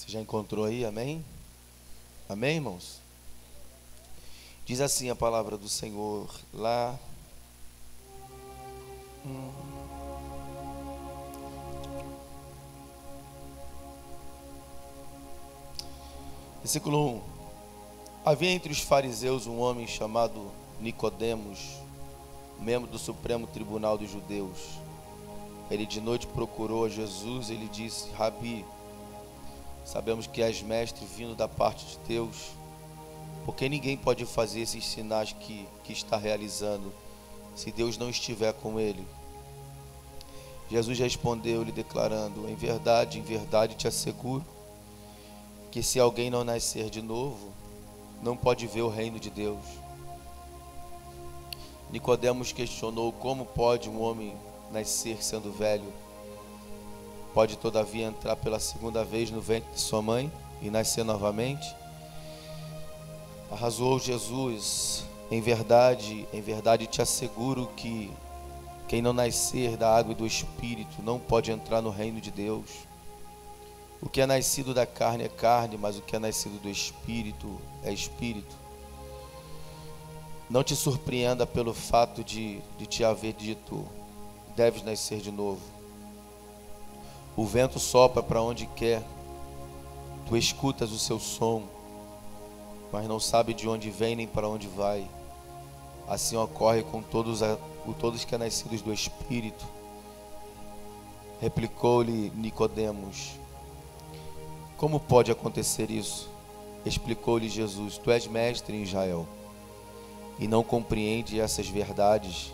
Você já encontrou aí, amém? Amém, irmãos? Diz assim a palavra do Senhor lá. Versículo 1. Havia entre os fariseus um homem chamado Nicodemos, membro do Supremo Tribunal dos Judeus. Ele de noite procurou a Jesus e lhe disse: Rabi, sabemos que és mestre vindo da parte de Deus, porque ninguém pode fazer esses sinais que está realizando, se Deus não estiver com ele. Jesus respondeu-lhe declarando: em verdade te asseguro, que se alguém não nascer de novo, não pode ver o reino de Deus. Nicodemos questionou: como pode um homem nascer sendo velho? Pode todavia entrar pela segunda vez no ventre de sua mãe e nascer novamente? Arrazoou Jesus: em verdade te asseguro que quem não nascer da água e do Espírito não pode entrar no reino de Deus. O que é nascido da carne é carne, mas o que é nascido do Espírito é Espírito. Não te surpreenda pelo fato de te haver dito: deves nascer de novo. O vento sopra para onde quer, tu escutas o seu som, mas não sabe de onde vem nem para onde vai. Assim ocorre com todos que são nascidos do Espírito. Replicou-lhe Nicodemos: como pode acontecer isso? Explicou-lhe Jesus: tu és mestre em Israel e não compreende essas verdades?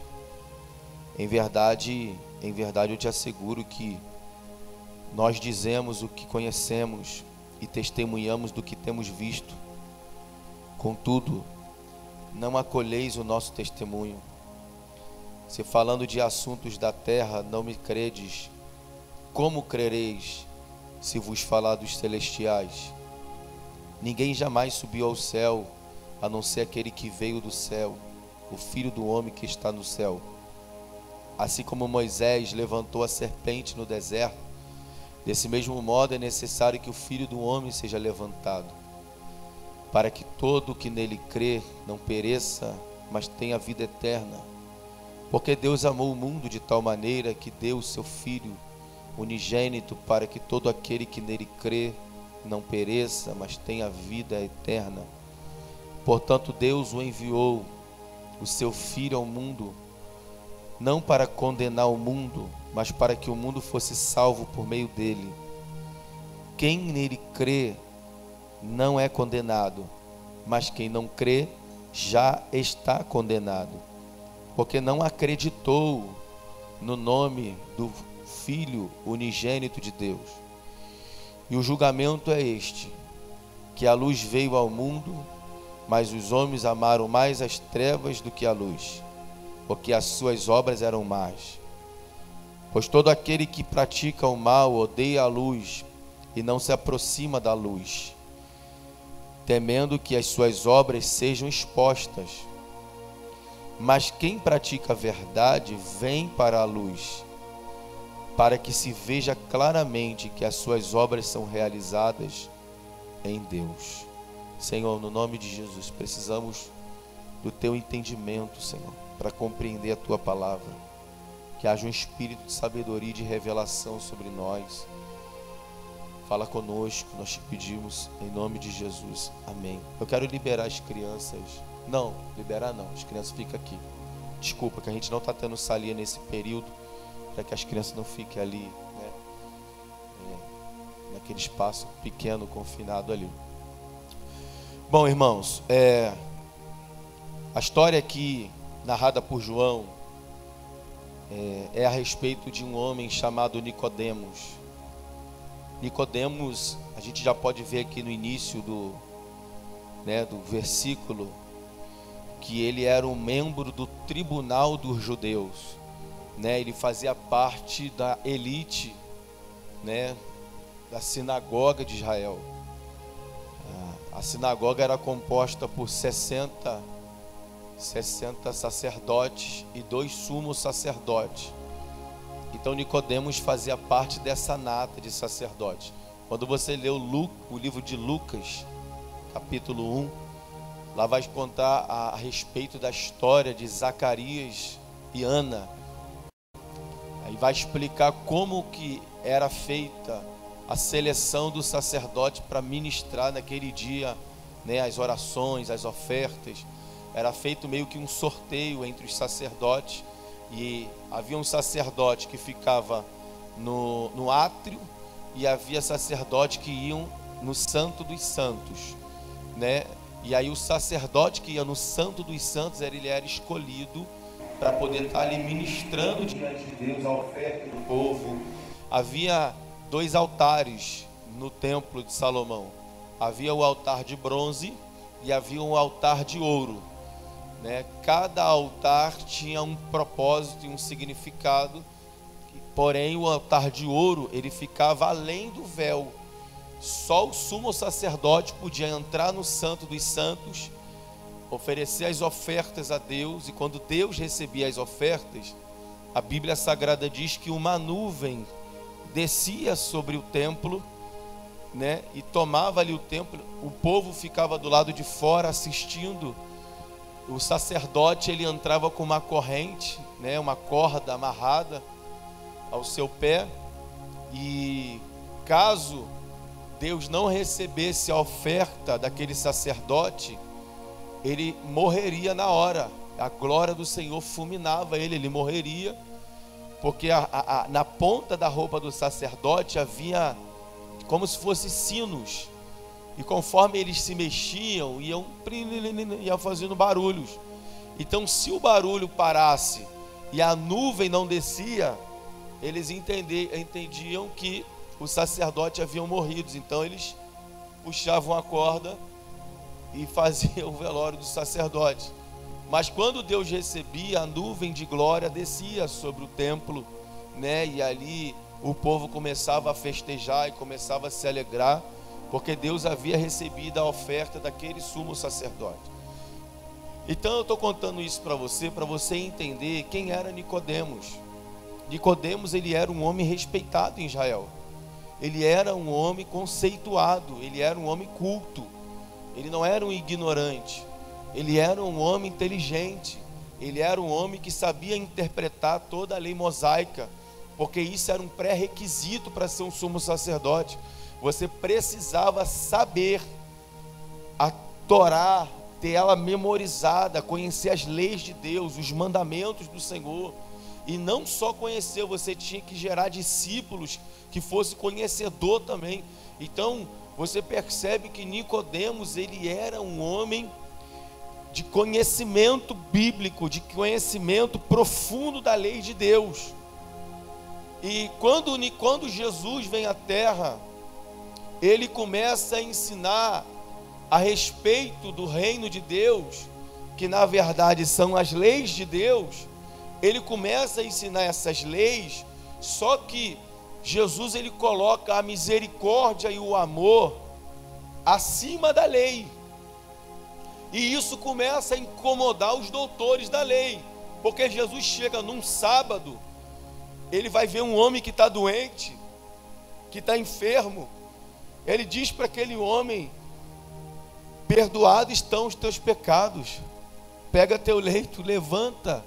Em verdade eu te asseguro que nós dizemos o que conhecemos e testemunhamos do que temos visto. Contudo, não acolheis o nosso testemunho. Se falando de assuntos da terra não me credes, como crereis se vos falar dos celestiais? Ninguém jamais subiu ao céu, a não ser aquele que veio do céu, o Filho do homem que está no céu. Assim como Moisés levantou a serpente no deserto, desse mesmo modo é necessário que o Filho do homem seja levantado, para que todo o que nele crê não pereça, mas tenha vida eterna. Porque Deus amou o mundo de tal maneira que deu o seu Filho unigênito, para que todo aquele que nele crê não pereça, mas tenha vida eterna. Portanto, Deus o enviou, o seu Filho, ao mundo, não para condenar o mundo, mas para que o mundo fosse salvo por meio dele. Quem nele crê não é condenado, mas quem não crê já está condenado, porque não acreditou no nome do Filho unigênito de Deus. E o julgamento é este: que a luz veio ao mundo, mas os homens amaram mais as trevas do que a luz, porque as suas obras eram más. Pois todo aquele que pratica o mal odeia a luz e não se aproxima da luz, temendo que as suas obras sejam expostas. Mas quem pratica a verdade vem para a luz, para que se veja claramente que as suas obras são realizadas em Deus. Senhor, no nome de Jesus, precisamos do Teu entendimento, Senhor, para compreender a Tua palavra. Que haja um espírito de sabedoria e de revelação sobre nós. Fala conosco, nós te pedimos, em nome de Jesus. Amém. Eu quero liberar as crianças. Não, liberar não, as crianças ficam aqui. Desculpa, que a gente não está tendo salinha nesse período, para que as crianças não fiquem ali, né, naquele espaço pequeno, confinado ali. Bom, irmãos, a história aqui narrada por João é a respeito de um homem chamado Nicodemos. Nicodemos, a gente já pode ver aqui no início do versículo, que ele era um membro do tribunal dos judeus, né? Ele fazia parte da elite, né, da sinagoga de Israel. A sinagoga era composta por 60 sacerdotes e 2 sumos sacerdotes. Então Nicodemos fazia parte dessa nata de sacerdotes. Quando você lê o livro de Lucas, capítulo 1, lá vai contar a respeito da história de Zacarias e Ana. Aí vai explicar como que era feita a seleção do sacerdote para ministrar naquele dia, né, as orações, as ofertas. Era feito meio que um sorteio entre os sacerdotes, e havia um sacerdote que ficava no átrio, e havia sacerdotes que iam no Santo dos Santos, né? E aí o sacerdote que ia no Santo dos Santos, ele era escolhido para poder estar ali ministrando diante de Deus a oferta do povo. Havia 2 altares no templo de Salomão. Havia o altar de bronze e havia um altar de ouro, né? Cada altar tinha um propósito e um significado. Porém, o altar de ouro, ele ficava além do véu. Só o sumo sacerdote podia entrar no Santo dos Santos, oferecer as ofertas a Deus. E quando Deus recebia as ofertas, a Bíblia Sagrada diz que uma nuvem descia sobre o templo, né, e tomava ali o templo. O povo ficava do lado de fora assistindo. O sacerdote, ele entrava com uma corrente, né, uma corda amarrada ao seu pé, e caso Deus não recebesse a oferta daquele sacerdote, ele morreria na hora. A glória do Senhor fulminava ele morreria, porque na ponta da roupa do sacerdote havia como se fossem sinos, e conforme eles se mexiam, iam fazendo barulhos. Então, se o barulho parasse e a nuvem não descia, eles entendiam que o sacerdote haviam morrido. Então eles puxavam a corda e faziam o velório do sacerdote. Mas quando Deus recebia, a nuvem de glória descia sobre o templo, né? E ali o povo começava a festejar e começava a se alegrar, porque Deus havia recebido a oferta daquele sumo sacerdote. Então eu estou contando isso para você entender quem era Nicodemos. Nicodemos, ele era um homem respeitado em Israel. Ele era um homem conceituado, ele era um homem culto. Ele não era um ignorante. Ele era um homem inteligente. Ele era um homem que sabia interpretar toda a lei mosaica, porque isso era um pré-requisito para ser um sumo sacerdote. Você precisava saber a Torá, ter ela memorizada, conhecer as leis de Deus, os mandamentos do Senhor. E não só conhecer, você tinha que gerar discípulos que fosse conhecedor também. Então, você percebe que Nicodemos, ele era um homem de conhecimento bíblico, de conhecimento profundo da lei de Deus. E quando Jesus vem à terra, ele começa a ensinar a respeito do reino de Deus, que na verdade são as leis de Deus. Ele começa a ensinar essas leis, só que Jesus, ele coloca a misericórdia e o amor acima da lei. E isso começa a incomodar os doutores da lei, porque Jesus chega num sábado, ele vai ver um homem que está doente, que está enfermo. Ele diz para aquele homem: perdoados estão os teus pecados, pega teu leito, levanta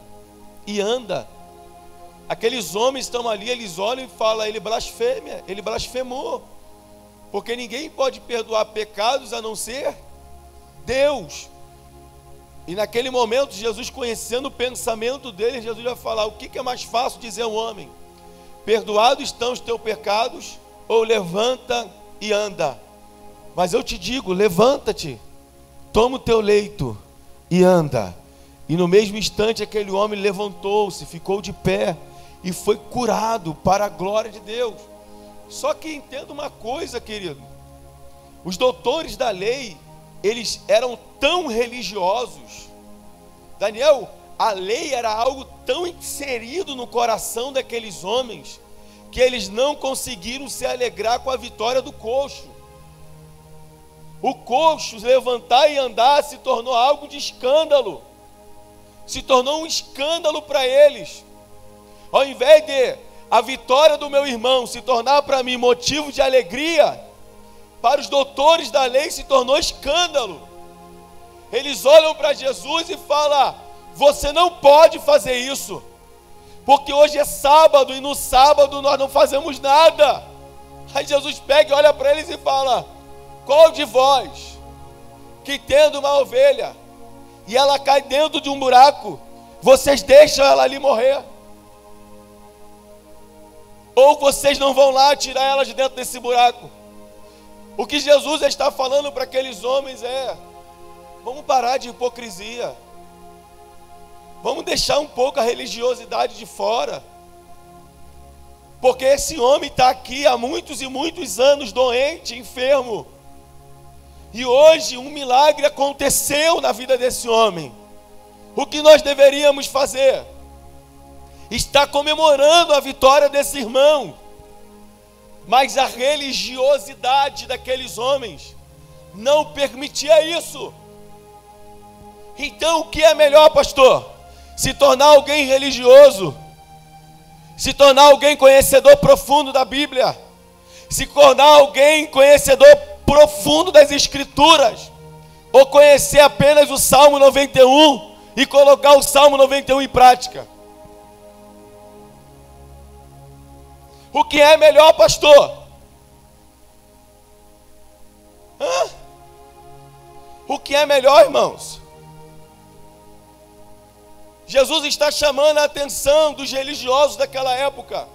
e anda. Aqueles homens estão ali, eles olham e falam: ele blasfêmia, ele blasfemou, porque ninguém pode perdoar pecados a não ser Deus. E naquele momento, Jesus, conhecendo o pensamento dele, Jesus vai falar: o que é mais fácil dizer ao homem? Perdoados estão os teus pecados, ou levanta e anda? Mas eu te digo, levanta-te, toma o teu leito e anda. E no mesmo instante aquele homem levantou-se, ficou de pé e foi curado para a glória de Deus. Só que entenda uma coisa, querido, os doutores da lei, eles eram tão religiosos. Daniel, a lei era algo tão inserido no coração daqueles homens, que eles não conseguiram se alegrar com a vitória do coxo. O coxo levantar e andar se tornou algo de escândalo, se tornou um escândalo para eles. Ao invés de a vitória do meu irmão se tornar para mim motivo de alegria, para os doutores da lei se tornou escândalo. Eles olham para Jesus e falam: você não pode fazer isso, porque hoje é sábado e no sábado nós não fazemos nada. Aí Jesus pega e olha para eles e fala: qual de vós que tendo uma ovelha e ela cai dentro de um buraco, vocês deixam ela ali morrer? Ou vocês não vão lá tirar ela de dentro desse buraco? O que Jesus está falando para aqueles homens é: vamos parar de hipocrisia, vamos deixar um pouco a religiosidade de fora, porque esse homem está aqui há muitos e muitos anos doente, enfermo, e hoje um milagre aconteceu na vida desse homem. O que nós deveríamos fazer? Está comemorando a vitória desse irmão, mas a religiosidade daqueles homens não permitia isso. Então o que é melhor, pastor? Se tornar alguém religioso, se tornar alguém conhecedor profundo da Bíblia, se tornar alguém conhecedor profundo das Escrituras, ou conhecer apenas o Salmo 91 e colocar o Salmo 91 em prática? O que é melhor, pastor? O que é melhor, irmãos? Jesus está chamando a atenção dos religiosos daquela época,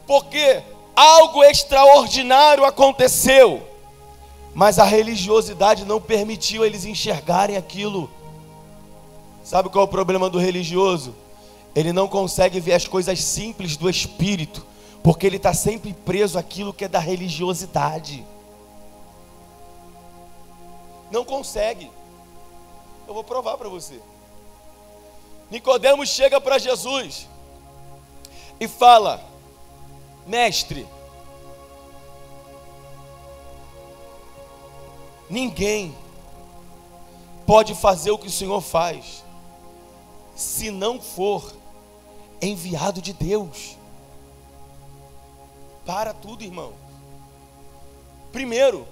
porque algo extraordinário aconteceu, mas a religiosidade não permitiu eles enxergarem aquilo. Sabe qual é o problema do religioso? Ele não consegue ver as coisas simples do Espírito, porque ele está sempre preso àquilo que é da religiosidade. Não consegue. Eu vou provar para você. Nicodemos chega para Jesus e fala: mestre, ninguém pode fazer o que o Senhor faz se não for enviado de Deus. Para tudo, irmão. Primeiro,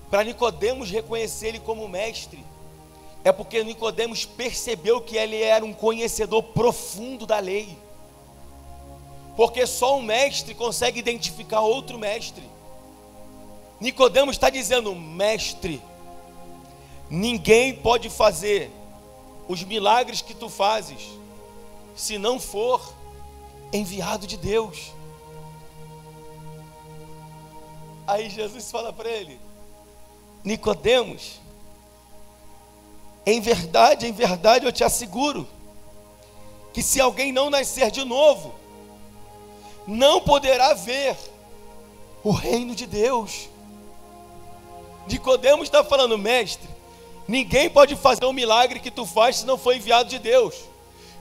para Nicodemos reconhecer ele como mestre, é porque Nicodemos percebeu que ele era um conhecedor profundo da lei. Porque só um mestre consegue identificar outro mestre. Nicodemos está dizendo: mestre, ninguém pode fazer os milagres que tu fazes se não for enviado de Deus. Aí Jesus fala para ele: Nicodemos, em verdade eu te asseguro que se alguém não nascer de novo, não poderá ver o reino de Deus. Nicodemos está falando: mestre, ninguém pode fazer o milagre que tu faz se não for enviado de Deus.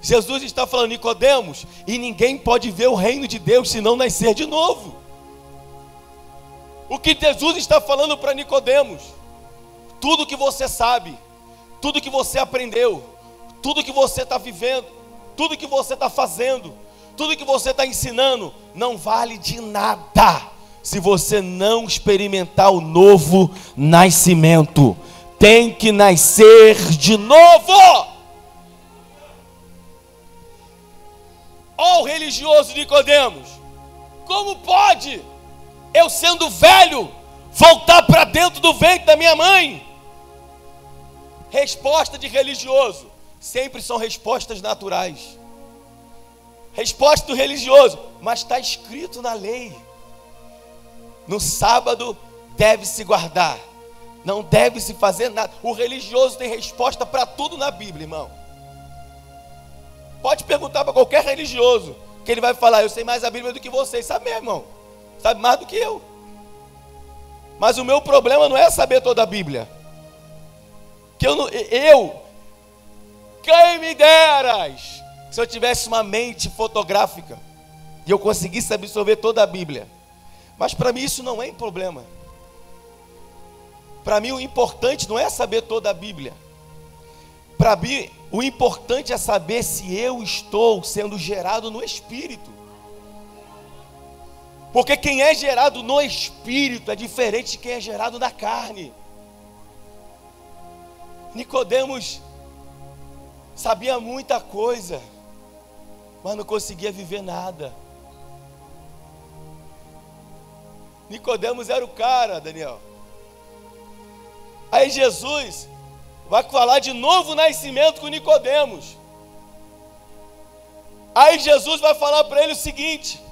Jesus está falando: Nicodemos, e ninguém pode ver o reino de Deus se não nascer de novo. O que Jesus está falando para Nicodemos: tudo que você sabe, tudo que você aprendeu, tudo que você está vivendo, tudo que você está fazendo, tudo que você está ensinando, não vale de nada se você não experimentar o novo nascimento. Tem que nascer de novo. Ó, o religioso Nicodemos: como pode eu, sendo velho, voltar para dentro do ventre da minha mãe? Resposta de religioso sempre são respostas naturais. Resposta do religioso: mas está escrito na lei, no sábado deve-se guardar, não deve-se fazer nada. O religioso tem resposta para tudo na Bíblia, irmão. Pode perguntar para qualquer religioso, que ele vai falar: eu sei mais a Bíblia do que vocês. Sabe mesmo, irmão? Sabe mais do que eu. Mas o meu problema não é saber toda a Bíblia. Que quem me deras, se eu tivesse uma mente fotográfica e eu conseguisse absorver toda a Bíblia. Mas para mim isso não é um problema. Para mim o importante não é saber toda a Bíblia. Para mim o importante é saber se eu estou sendo gerado no Espírito. Porque quem é gerado no Espírito é diferente de quem é gerado na carne. Nicodemos sabia muita coisa, mas não conseguia viver nada. Nicodemos era o cara, Daniel. Aí Jesus vai falar de novo nascimento com Nicodemos. Aí Jesus vai falar para ele o seguinte,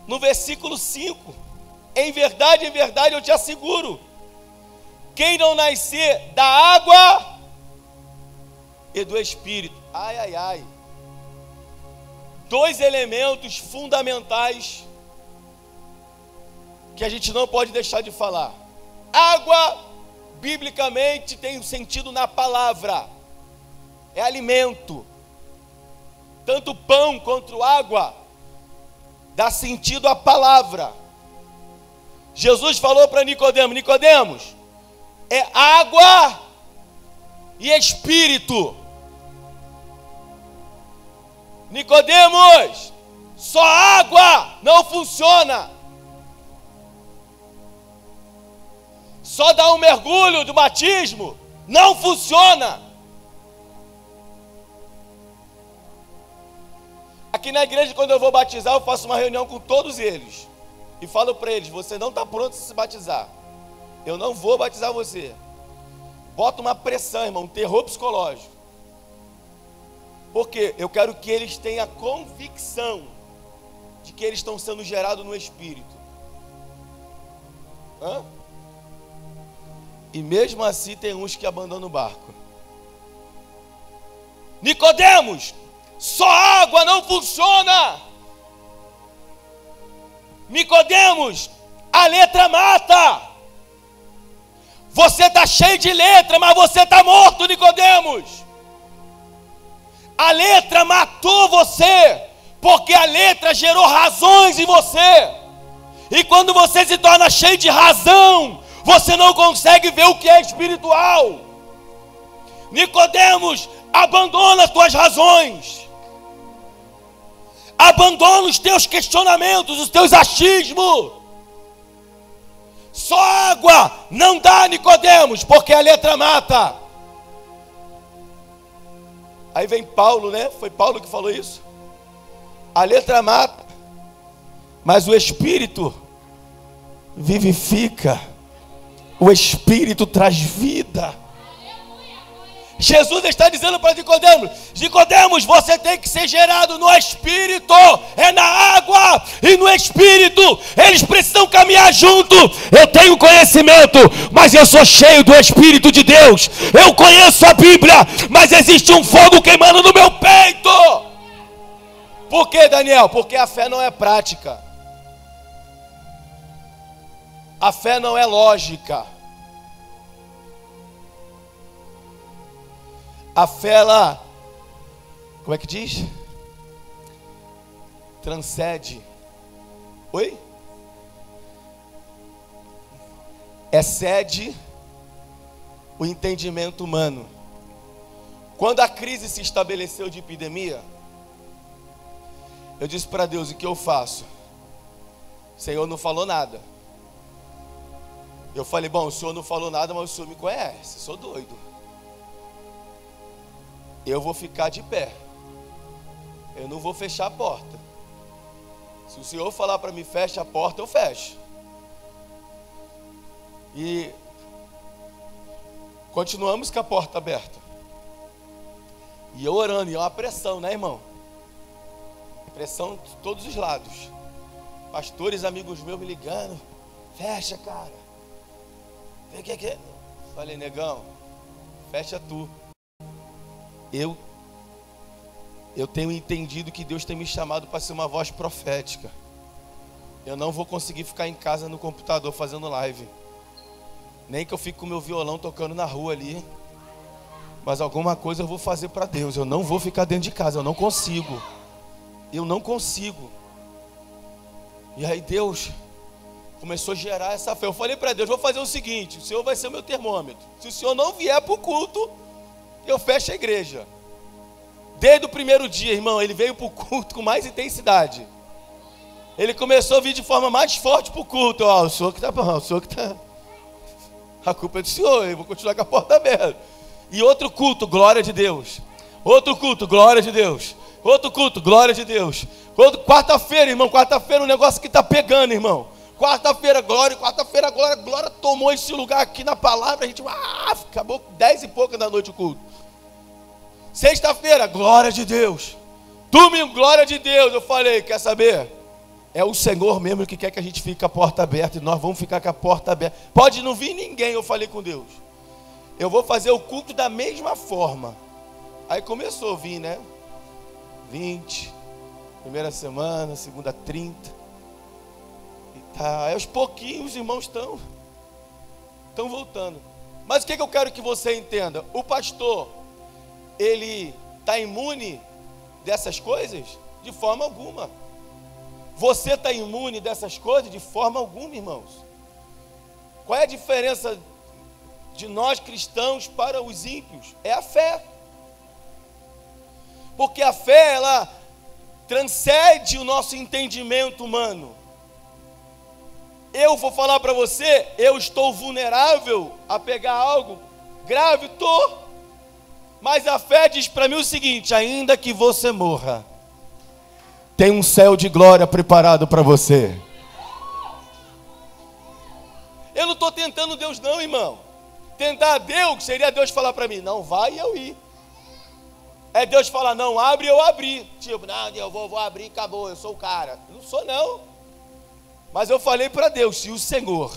no versículo 5: em verdade eu te asseguro, quem não nascer da água e do Espírito. Ai, ai, ai. Dois elementos fundamentais que a gente não pode deixar de falar. Água, biblicamente, tem um sentido na palavra. É alimento. Tanto pão quanto água dá sentido à palavra. Jesus falou para Nicodemos: Nicodemos, é água e espírito. Nicodemos, só água não funciona. Só dar um mergulho do batismo não funciona. Aqui na igreja, quando eu vou batizar, eu faço uma reunião com todos eles e falo para eles: você não está pronto a se batizar, eu não vou batizar você. Bota uma pressão, irmão, um terror psicológico. Porque eu quero que eles tenham a convicção de que eles estão sendo gerados no Espírito. E mesmo assim tem uns que abandonam o barco. Nicodemos, só água não funciona. Nicodemos, a letra mata. Você está cheio de letra, mas você está morto, Nicodemos. A letra matou você, porque a letra gerou razões em você. E quando você se torna cheio de razão, você não consegue ver o que é espiritual. Nicodemos, abandona as tuas razões. Abandona os teus questionamentos, os teus achismos. Só água não dá, Nicodemos, porque a letra mata. Aí vem Paulo, né? Foi Paulo que falou isso. A letra mata, mas o Espírito vivifica. O Espírito traz vida. Jesus está dizendo para Nicodemos: Nicodemos, você tem que ser gerado no Espírito. É na água e no Espírito. Eles precisam caminhar junto. Eu tenho conhecimento, mas eu sou cheio do Espírito de Deus. Eu conheço a Bíblia, mas existe um fogo queimando no meu peito. Por quê, Daniel? Porque a fé não é prática. A fé não é lógica. A fé, ela, como é que diz? Transcende. Oi? Excede o entendimento humano. Quando a crise se estabeleceu de epidemia, eu disse para Deus: o que eu faço? O Senhor não falou nada. Eu falei: bom, o Senhor não falou nada, mas o Senhor me conhece, sou doido. Eu vou ficar de pé. Eu não vou fechar a porta. Se o Senhor falar para mim, fecha a porta, eu fecho. E continuamos com a porta aberta. E eu orando, e é uma pressão, né, irmão? Pressão de todos os lados. Pastores, amigos meus me ligando: fecha, cara. Vem que. Falei: negão, fecha tu. Eu tenho entendido que Deus tem me chamado para ser uma voz profética. Eu não vou conseguir ficar em casa no computador fazendo live. Nem que eu fique com o meu violão tocando na rua ali. Mas alguma coisa eu vou fazer para Deus. Eu não vou ficar dentro de casa, eu não consigo. Eu não consigo. E aí Deus começou a gerar essa fé. Eu falei para Deus: vou fazer o seguinte, o Senhor vai ser o meu termômetro. Se o Senhor não vier para o culto, eu fecho a igreja. Desde o primeiro dia, irmão, ele veio para o culto com mais intensidade. Ele começou a vir de forma mais forte para o culto. Ó, o senhor que está bom, o senhor que está... A culpa é do senhor, eu vou continuar com a porta aberta. E outro culto, glória de Deus. Outro culto, glória de Deus. Outro culto, glória de Deus. Quarta-feira, irmão, quarta-feira o negócio que está pegando, irmão. Quarta-feira, glória, glória tomou esse lugar aqui na palavra. A gente, acabou 10 e pouca da noite o culto. Sexta-feira, glória de Deus. Domingo, glória de Deus. Eu falei, quer saber? É o Senhor mesmo que quer que a gente fique com a porta aberta. E nós vamos ficar com a porta aberta. Pode não vir ninguém, eu falei com Deus. Eu vou fazer o culto da mesma forma. Aí começou a vir, né? 20, primeira semana, segunda 30. E tá, aí aos pouquinhos os irmãos estão voltando. Mas o que eu quero que você entenda? O pastor, ele está imune dessas coisas? De forma alguma. Você está imune dessas coisas? De forma alguma, irmãos. Qual é a diferença de nós cristãos para os ímpios? É a fé. Porque a fé, ela transcende o nosso entendimento humano. Eu vou falar para você, eu estou vulnerável a pegar algo grave, estou. Mas a fé diz para mim o seguinte: ainda que você morra, tem um céu de glória preparado para você. Eu não estou tentando Deus não, irmão. Tentar Deus seria Deus falar para mim, não vai e eu ir. É Deus falar, não abre, eu abri. Tipo, não, eu vou abrir, acabou, eu sou o cara. Eu não sou não. Mas eu falei para Deus, se o Senhor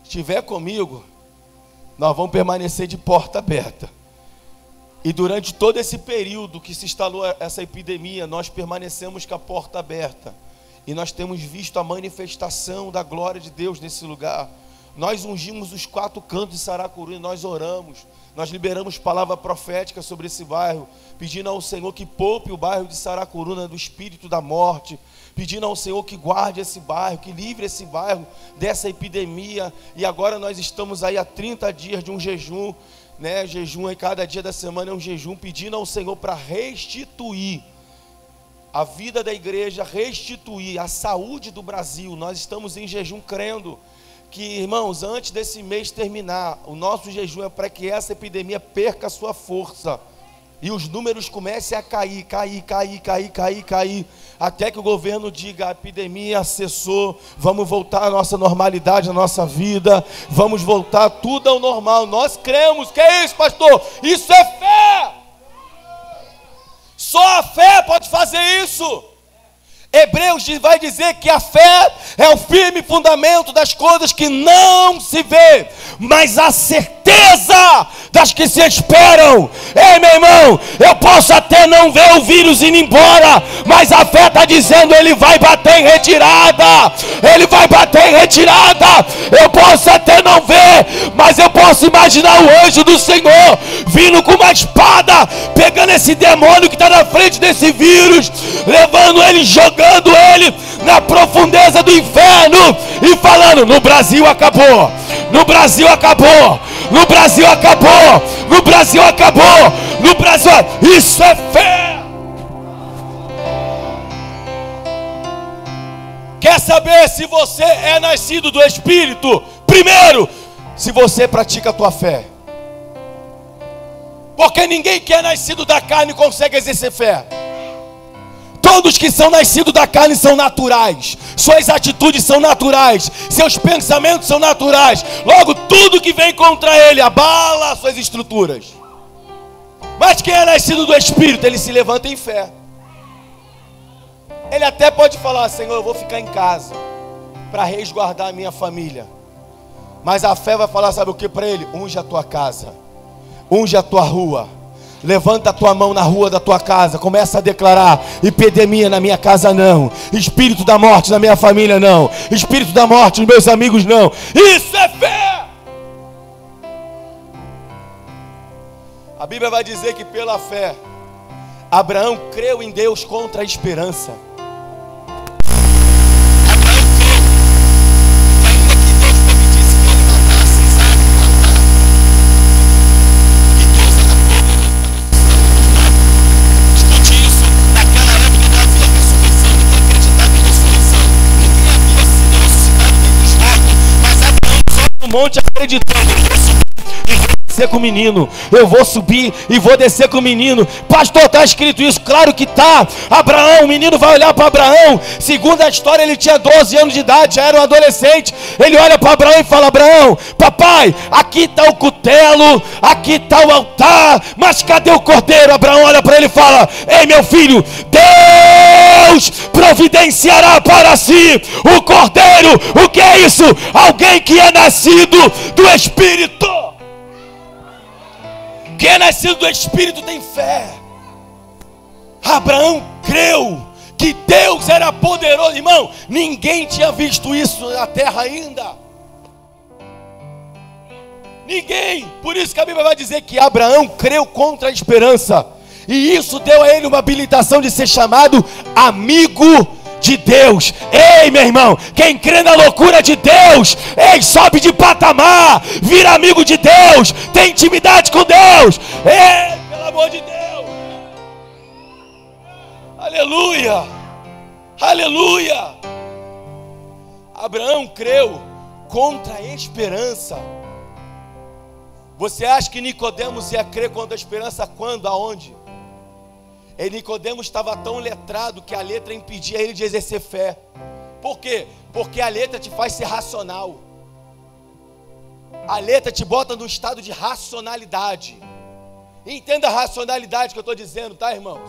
estiver comigo, nós vamos permanecer de porta aberta. E durante todo esse período que se instalou essa epidemia, nós permanecemos com a porta aberta. E nós temos visto a manifestação da glória de Deus nesse lugar. Nós ungimos os 4 cantos de Saracuru e nós oramos. Nós liberamos palavra profética sobre esse bairro, pedindo ao Senhor que poupe o bairro de Saracuruna do espírito da morte, pedindo ao Senhor que guarde esse bairro, que livre esse bairro dessa epidemia. E agora nós estamos aí há 30 dias de um jejum, né? Jejum aí, cada dia da semana é um jejum, pedindo ao Senhor para restituir a vida da igreja, restituir a saúde do Brasil. Nós estamos em jejum crendo que, irmãos, antes desse mês terminar, o nosso jejum é para que essa epidemia perca a sua força e os números comecem a cair, até que o governo diga, a epidemia cessou, vamos voltar à nossa normalidade, à nossa vida, vamos voltar tudo ao normal. Nós cremos. Que é isso, pastor? Isso é fé. Só a fé pode fazer isso. Hebreus vai dizer que a fé é o firme fundamento das coisas que não se vê, mas a certeza das que se esperam. Ei, meu irmão, eu posso até não ver o vírus indo embora, mas a fé está dizendo, ele vai bater em retirada, ele vai bater em retirada. Eu posso até não ver, mas eu posso imaginar o anjo do Senhor vindo com uma espada, pegando esse demônio que está na frente desse vírus, levando ele, jogando ele na profundeza do inferno e falando, no Brasil acabou, no Brasil acabou, no Brasil acabou, no Brasil acabou, no Brasil. Isso é fé. Quer saber se você é nascido do Espírito? Primeiro, se você pratica a tua fé. Porque ninguém que é nascido da carne consegue exercer fé. Todos que são nascidos da carne são naturais, suas atitudes são naturais, seus pensamentos são naturais. Logo, tudo que vem contra ele abala suas estruturas. Mas quem é nascido do Espírito, ele se levanta em fé. Ele até pode falar, Senhor, eu vou ficar em casa para resguardar a minha família. Mas a fé vai falar, sabe o que para ele? Unge a tua casa, unge a tua rua. Levanta a tua mão na rua da tua casa, começa a declarar, epidemia na minha casa não, espírito da morte na minha família não, espírito da morte nos meus amigos não. Isso é fé. A Bíblia vai dizer que pela fé Abraão creu em Deus contra a esperança. monte acreditando. Com o menino, eu vou subir e vou descer com o menino. Pastor, está escrito isso? Claro que tá. Abraão, o menino vai olhar para Abraão. Segundo a história, ele tinha 12 anos de idade, já era um adolescente. Ele olha para Abraão e fala: Abraão, papai, aqui está o cutelo, aqui está o altar, mas cadê o cordeiro? Abraão olha para ele e fala: ei, meu filho, Deus providenciará para si o cordeiro. O que é isso? Alguém que é nascido do Espírito. Quem é nascido do Espírito tem fé. Abraão creu que Deus era poderoso. Irmão, ninguém tinha visto isso na terra ainda. Ninguém. Por isso que a Bíblia vai dizer que Abraão creu contra a esperança. E isso deu a ele uma habilitação de ser chamado amigo de Deus. Ei, meu irmão, quem crê na loucura de Deus, ei, sobe de patamar, vira amigo de Deus, tem intimidade com Deus. Ei, pelo amor de Deus. Aleluia, aleluia. Abraão creu contra a esperança. Você acha que Nicodemos ia crer contra a esperança quando, aonde? E Nicodemos estava tão letrado que a letra impedia ele de exercer fé. Por quê? Porque a letra te faz ser racional. A letra te bota no estado de racionalidade. Entenda a racionalidade que eu estou dizendo, tá, irmãos?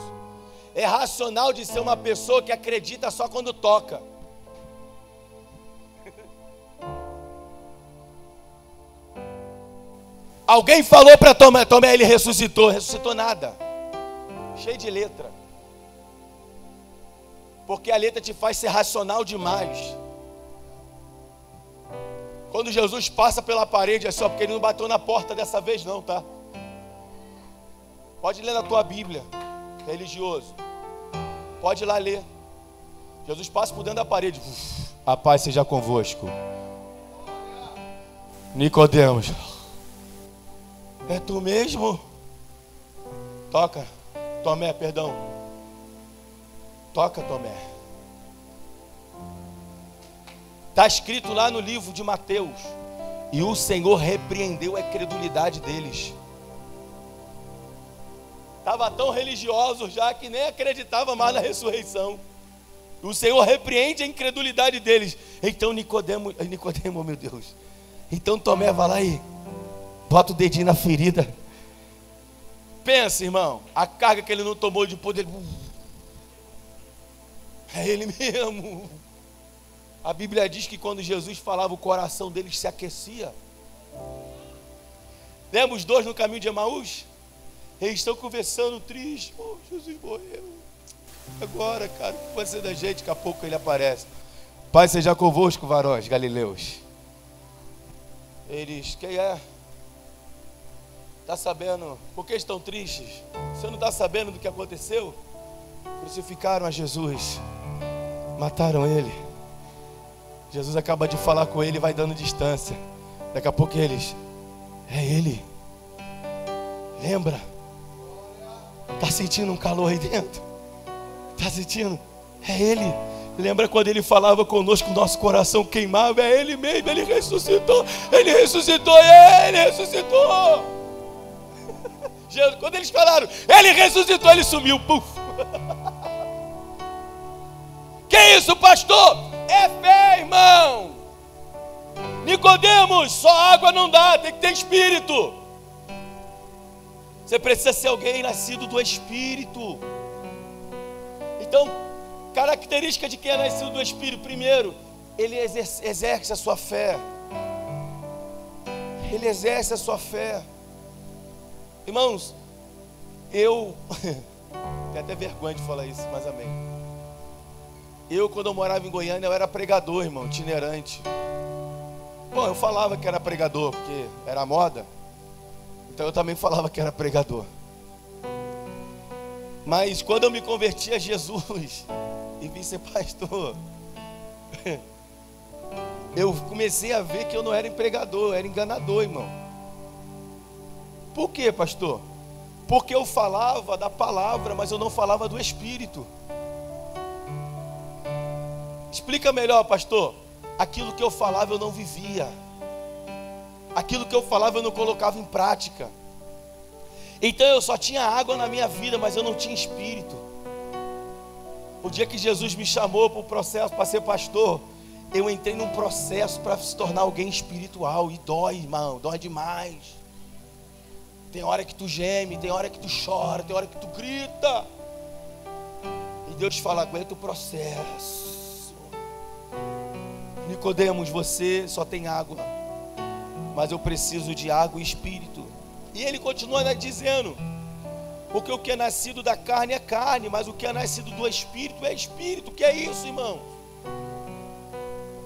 É racional de ser uma pessoa que acredita só quando toca. Alguém falou para Tomé, Tomé, ele ressuscitou. Ressuscitou nada. Cheio de letra. Porque a letra te faz ser racional demais. Quando Jesus passa pela parede, é só porque ele não bateu na porta dessa vez não, tá? Pode ler na tua Bíblia, religioso. Pode ir lá ler. Jesus passa por dentro da parede. A paz seja convosco. Nicodemos. É tu mesmo? Toca. Tomé, perdão. Toca, Tomé. Está escrito lá no livro de Mateus. E o Senhor repreendeu a incredulidade deles. Estava tão religioso já que nem acreditava mais na ressurreição. O Senhor repreende a incredulidade deles. Então Nicodemo, meu Deus. Então Tomé vai lá e bota o dedinho na ferida. Pensa, irmão, a carga que ele não tomou de poder. É ele mesmo. A Bíblia diz que quando Jesus falava, o coração deles se aquecia. Lembra os dois no caminho de Emaús? Eles estão conversando triste. Oh, Jesus morreu. Agora, cara, o que vai ser da gente? Daqui a pouco ele aparece. Pai seja convosco, varões galileus. Eles, quem é? Está sabendo? Por que estão tristes? Você não está sabendo do que aconteceu? Crucificaram a Jesus. Mataram ele. Jesus acaba de falar com ele e vai dando distância. Daqui a pouco eles, é ele. Lembra? Está sentindo um calor aí dentro? Está sentindo? É ele. Lembra quando ele falava conosco, o nosso coração queimava? É ele mesmo, ele ressuscitou. Ele ressuscitou, ele ressuscitou. Quando eles falaram, ele ressuscitou, ele sumiu. Puf. Que isso, pastor? É fé, irmão. Nicodemos, só água não dá, tem que ter espírito. Você precisa ser alguém nascido do Espírito. Então, característica de quem é nascido do Espírito: primeiro, ele exerce a sua fé. Ele exerce a sua fé. Irmãos, eu tenho até vergonha de falar isso, mas amém. Quando eu morava em Goiânia, eu era pregador, irmão, itinerante. Bom, eu falava que era pregador, porque era moda. Então eu também falava que era pregador. Mas quando eu me converti a Jesus e vim ser pastor, eu comecei a ver que eu não era pregador, eu era enganador, irmão. Por quê, pastor? Porque eu falava da palavra, mas eu não falava do Espírito. Explica melhor, pastor. Aquilo que eu falava eu não vivia. Aquilo que eu falava eu não colocava em prática. Então eu só tinha água na minha vida, mas eu não tinha espírito. O dia que Jesus me chamou para o processo, para ser pastor, eu entrei num processo para se tornar alguém espiritual. E dói, irmão, dói demais. Tem hora que tu geme, tem hora que tu chora, tem hora que tu grita. E Deus fala, aguenta o processo. Nicodemos, você só tem água, mas eu preciso de água e espírito. E ele continua dizendo, porque o que é nascido da carne é carne, mas o que é nascido do espírito é espírito. O que é isso, irmão?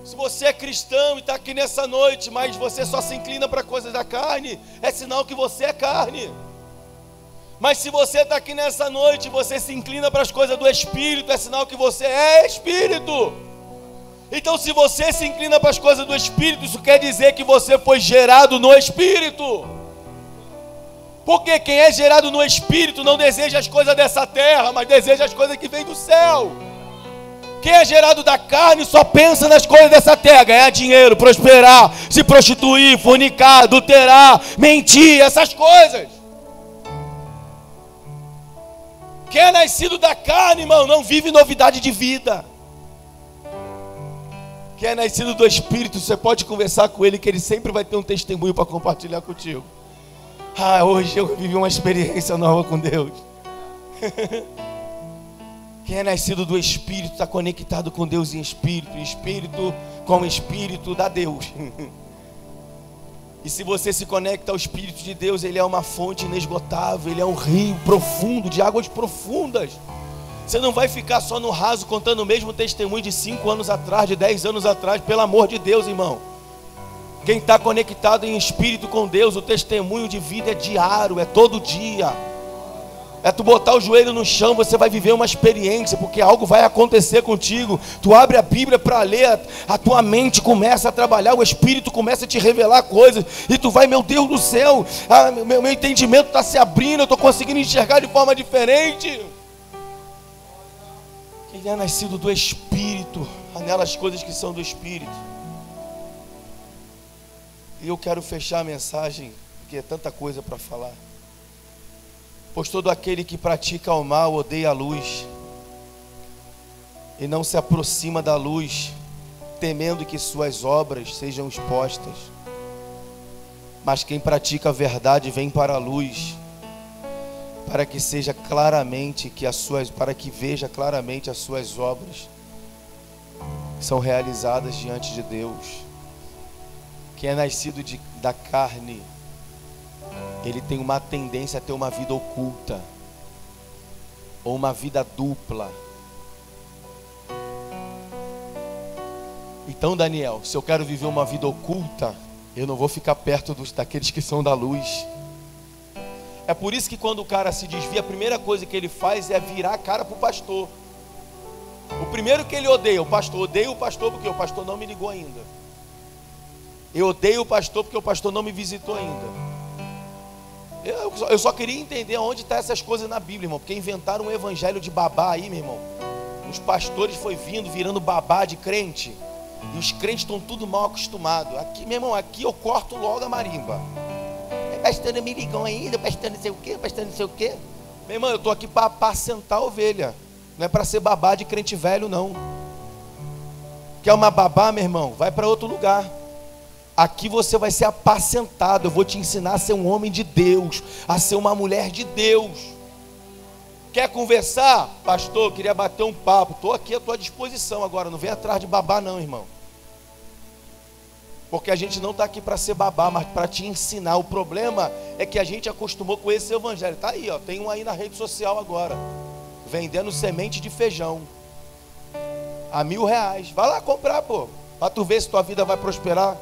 Se você é cristão e está aqui nessa noite, mas você só se inclina para coisas da carne, é sinal que você é carne. Mas se você está aqui nessa noite e você se inclina para as coisas do espírito, é sinal que você é espírito. Então se você se inclina para as coisas do espírito, isso quer dizer que você foi gerado no espírito. Porque quem é gerado no espírito não deseja as coisas dessa terra, mas deseja as coisas que vêm do céu. Quem é gerado da carne só pensa nas coisas dessa terra: ganhar dinheiro, prosperar, se prostituir, fornicar, adulterar, mentir, essas coisas. Quem é nascido da carne, irmão, não vive novidade de vida. Quem é nascido do espírito, você pode conversar com ele, que ele sempre vai ter um testemunho para compartilhar contigo. Hoje eu vivi uma experiência nova com Deus. Quem é nascido do Espírito está conectado com Deus em Espírito. Espírito com Espírito dá Deus. E se você se conecta ao Espírito de Deus, Ele é uma fonte inesgotável. Ele é um rio profundo, de águas profundas. Você não vai ficar só no raso contando o mesmo testemunho de 5 anos atrás, de 10 anos atrás. Pelo amor de Deus, irmão. Quem está conectado em espírito com Deus, o testemunho de vida é diário, é todo dia. É tu botar o joelho no chão, você vai viver uma experiência, porque algo vai acontecer contigo. Tu abre a Bíblia para ler, a tua mente começa a trabalhar, o Espírito começa a te revelar coisas, e tu vai, meu Deus do céu, meu entendimento está se abrindo, eu estou conseguindo enxergar de forma diferente. Quem é nascido do Espírito, anela as coisas que são do Espírito. E eu quero fechar a mensagem, porque é tanta coisa para falar. Pois todo aquele que pratica o mal odeia a luz, e não se aproxima da luz, temendo que suas obras sejam expostas. Mas quem pratica a verdade vem para a luz, para que seja claramente para que veja claramente as suas obras são realizadas diante de Deus. Quem é nascido da carne, ele tem uma tendência a ter uma vida oculta, ou uma vida dupla. Então, Daniel, se eu quero viver uma vida oculta, eu não vou ficar perto daqueles que são da luz. É por isso que quando o cara se desvia, a primeira coisa que ele faz é virar a cara para o pastor. O primeiro que ele odeia o pastor porque o pastor não me ligou ainda. Eu odeio o pastor porque o pastor não me visitou ainda. Eu só queria entender onde estão essas coisas na Bíblia, irmão. Porque inventaram um evangelho de babá aí, meu irmão. Os pastores foi virando babá de crente. E os crentes estão tudo mal acostumados. Aqui, meu irmão, aqui eu corto logo a marimba. Pastor não me ligou ainda, pastor não sei o quê, pastor não sei o quê. Meu irmão, eu estou aqui para apacentar a ovelha. Não é para ser babá de crente velho, não. Quer uma babá, meu irmão? Vai para outro lugar. Aqui você vai ser apacentado. Eu vou te ensinar a ser um homem de Deus, a ser uma mulher de Deus. Quer conversar? Pastor, eu queria bater um papo. Estou aqui à tua disposição agora. Não vem atrás de babá não, irmão. Porque a gente não está aqui para ser babá, mas para te ensinar. O problema é que a gente acostumou com esse evangelho. Está aí, ó, tem um aí na rede social agora, vendendo semente de feijão a R$1.000. Vai lá comprar, pô, para tu ver se tua vida vai prosperar.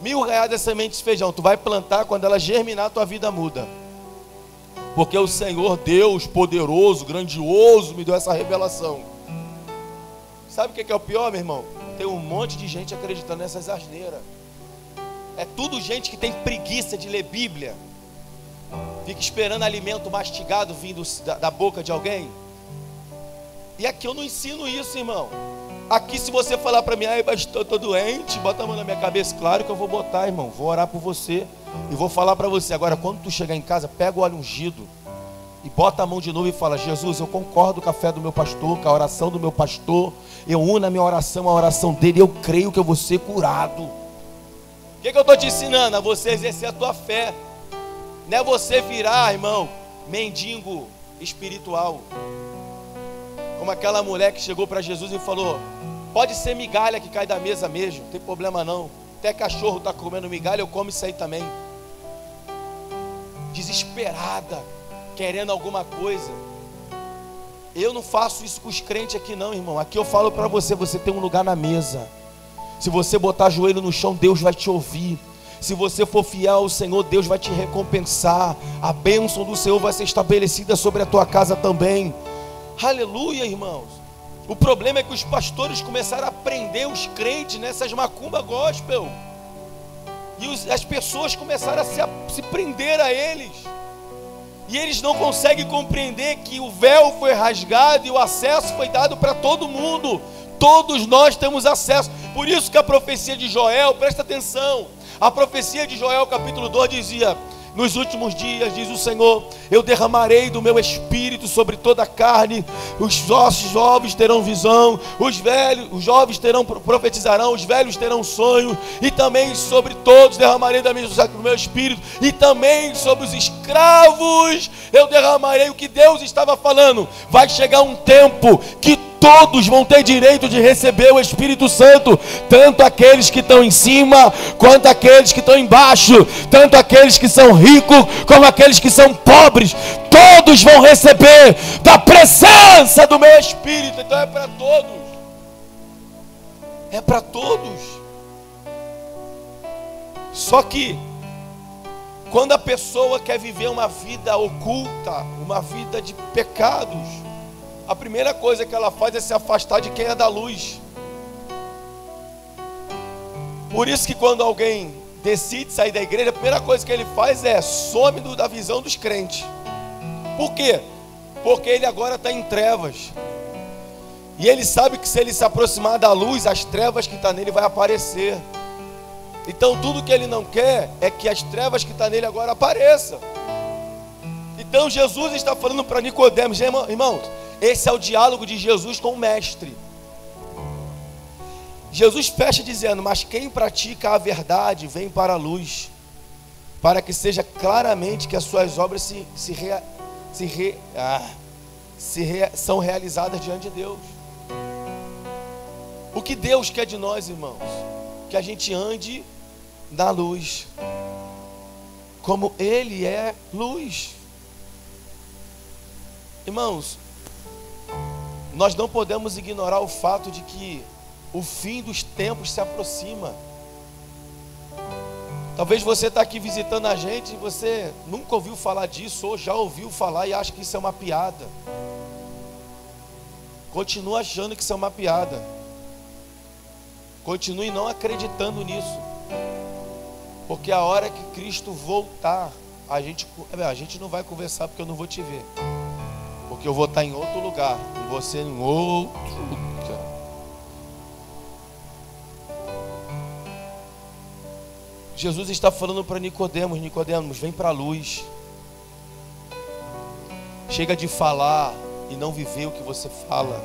R$1.000 é semente de feijão. Tu vai plantar, quando ela germinar, tua vida muda. Porque o Senhor Deus poderoso, grandioso, me deu essa revelação. Sabe o que é o pior, meu irmão? Tem um monte de gente acreditando nessas asneiras. É tudo gente que tem preguiça de ler Bíblia. Fica esperando alimento mastigado vindo da boca de alguém. E aqui eu não ensino isso, irmão. Aqui, se você falar para mim, ai, pastor, eu estou doente, bota a mão na minha cabeça, claro que eu vou botar, irmão, vou orar por você e vou falar para você. Agora, quando tu chegar em casa, pega o óleo ungido e bota a mão de novo e fala: Jesus, eu concordo com a fé do meu pastor, com a oração do meu pastor, eu uno a minha oração à oração dele, eu creio que eu vou ser curado. O que eu estou te ensinando? A você exercer a tua fé. Não é você virar, irmão, mendigo espiritual, como aquela mulher que chegou para Jesus e falou: pode ser migalha que cai da mesa mesmo, não tem problema não, até cachorro está comendo migalha, eu como isso aí também. Desesperada, querendo alguma coisa. Eu não faço isso com os crentes aqui não, irmão. Aqui eu falo para você, você tem um lugar na mesa. Se você botar joelho no chão, Deus vai te ouvir. Se você for fiel ao Senhor, Deus vai te recompensar. A bênção do Senhor vai ser estabelecida sobre a tua casa também. Aleluia, irmãos. O problema é que os pastores começaram a prender os crentes nessas macumba gospel. E as pessoas começaram a se prender a eles. E eles não conseguem compreender que o véu foi rasgado e o acesso foi dado para todo mundo. Todos nós temos acesso. Por isso que a profecia de Joel, presta atenção, a profecia de Joel capítulo 2 dizia: nos últimos dias, diz o Senhor, eu derramarei do meu espírito sobre toda a carne, os ossos jovens terão visão, os jovens profetizarão, os velhos terão sonho, e também sobre todos derramarei do meu espírito, e também sobre os escravos eu derramarei. O que Deus estava falando: vai chegar um tempo que todos vão ter direito de receber o Espírito Santo, tanto aqueles que estão em cima, quanto aqueles que estão embaixo, tanto aqueles que são ricos, como aqueles que são pobres, todos vão receber da presença do meu Espírito. Então é para todos, é para todos. Só que, quando a pessoa quer viver uma vida oculta, uma vida de pecados, a primeira coisa que ela faz é se afastar de quem é da luz. Por isso que quando alguém decide sair da igreja, a primeira coisa que ele faz é some da visão dos crentes. Por quê? Porque ele agora está em trevas. E ele sabe que se ele se aproximar da luz, as trevas que estão nele vai aparecer. Então tudo que ele não quer é que as trevas que estão nele agora apareçam. Então Jesus está falando para Nicodemos, irmãos, esse é o diálogo de Jesus com o mestre. Jesus fecha dizendo: mas quem pratica a verdade vem para a luz, para que seja claramente que as suas obras são realizadas diante de Deus. O que Deus quer de nós, irmãos? Que a gente ande na luz, como Ele é luz. Irmãos, nós não podemos ignorar o fato de que o fim dos tempos se aproxima. Talvez você está aqui visitando a gente e você nunca ouviu falar disso, ou já ouviu falar e acha que isso é uma piada. Continue achando que isso é uma piada. Continue não acreditando nisso. Porque a hora que Cristo voltar, a gente não vai conversar, porque eu não vou te ver. Porque eu vou estar em outro lugar e você em outro lugar. Jesus está falando para Nicodemos: Nicodemos, vem para a luz. Chega de falar e não viver o que você fala.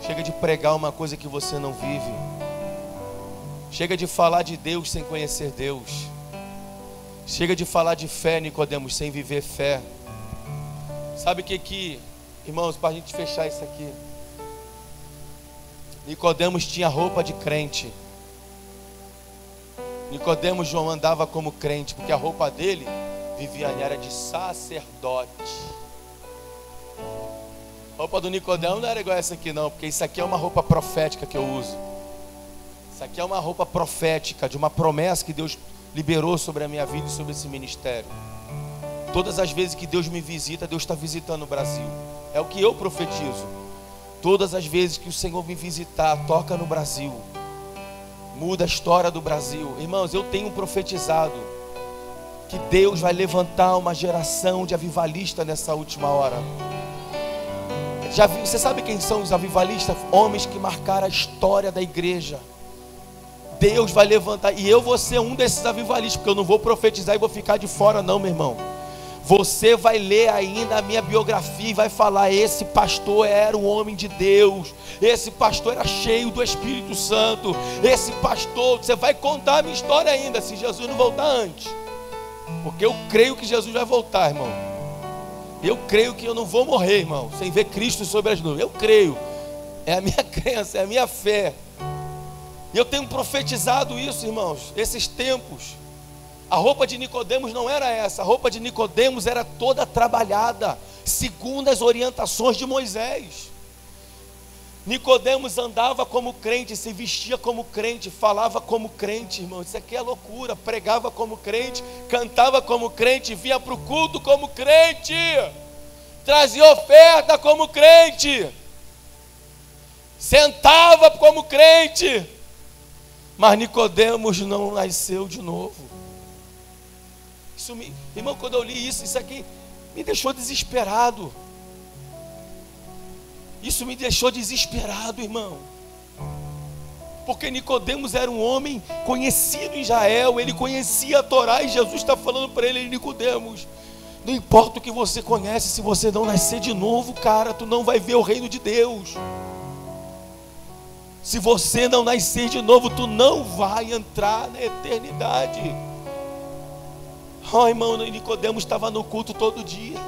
Chega de pregar uma coisa que você não vive. Chega de falar de Deus sem conhecer Deus. Chega de falar de fé, Nicodemos, sem viver fé. Sabe o que, irmãos, para a gente fechar isso aqui, Nicodemos tinha roupa de crente. Nicodemos João andava como crente, porque a roupa dele, Viviane, era de sacerdote. A roupa do Nicodemo não era igual essa aqui não, porque isso aqui é uma roupa profética que eu uso. Isso aqui é uma roupa profética de uma promessa que Deus liberou sobre a minha vida e sobre esse ministério. Todas as vezes que Deus me visita, Deus está visitando o Brasil. É o que eu profetizo. Todas as vezes que o Senhor me visitar, toca no Brasil. Muda a história do Brasil. Irmãos, eu tenho profetizado que Deus vai levantar uma geração de avivalistas nessa última hora. Já viu, você sabe quem são os avivalistas? Homens que marcaram a história da igreja. Deus vai levantar, e eu vou ser um desses avivalistas, porque eu não vou profetizar e vou ficar de fora não, meu irmão. Você vai ler ainda a minha biografia e vai falar: esse pastor era um homem de Deus, esse pastor era cheio do Espírito Santo, esse pastor, você vai contar a minha história ainda, se Jesus não voltar antes. Porque eu creio que Jesus vai voltar, irmão. Eu creio que eu não vou morrer, irmão, sem ver Cristo sobre as nuvens. Eu creio, é a minha crença, é a minha fé. E eu tenho profetizado isso, irmãos, esses tempos. A roupa de Nicodemos não era essa. A roupa de Nicodemos era toda trabalhada, segundo as orientações de Moisés. Nicodemos andava como crente, se vestia como crente, falava como crente, irmão. Isso aqui é loucura. Pregava como crente, cantava como crente, vinha para o culto como crente, trazia oferta como crente, sentava como crente. Mas Nicodemos não nasceu de novo. Irmão, quando eu li isso aqui me deixou desesperado. Isso me deixou desesperado, irmão. Porque Nicodemos era um homem conhecido em Israel, ele conhecia a Torá, e Jesus está falando para ele: Nicodemos, não importa o que você conhece, se você não nascer de novo, cara, tu não vai ver o reino de Deus. Se você não nascer de novo, tu não vai entrar na eternidade. Oh, irmão, Nicodemos estava no culto todo dia.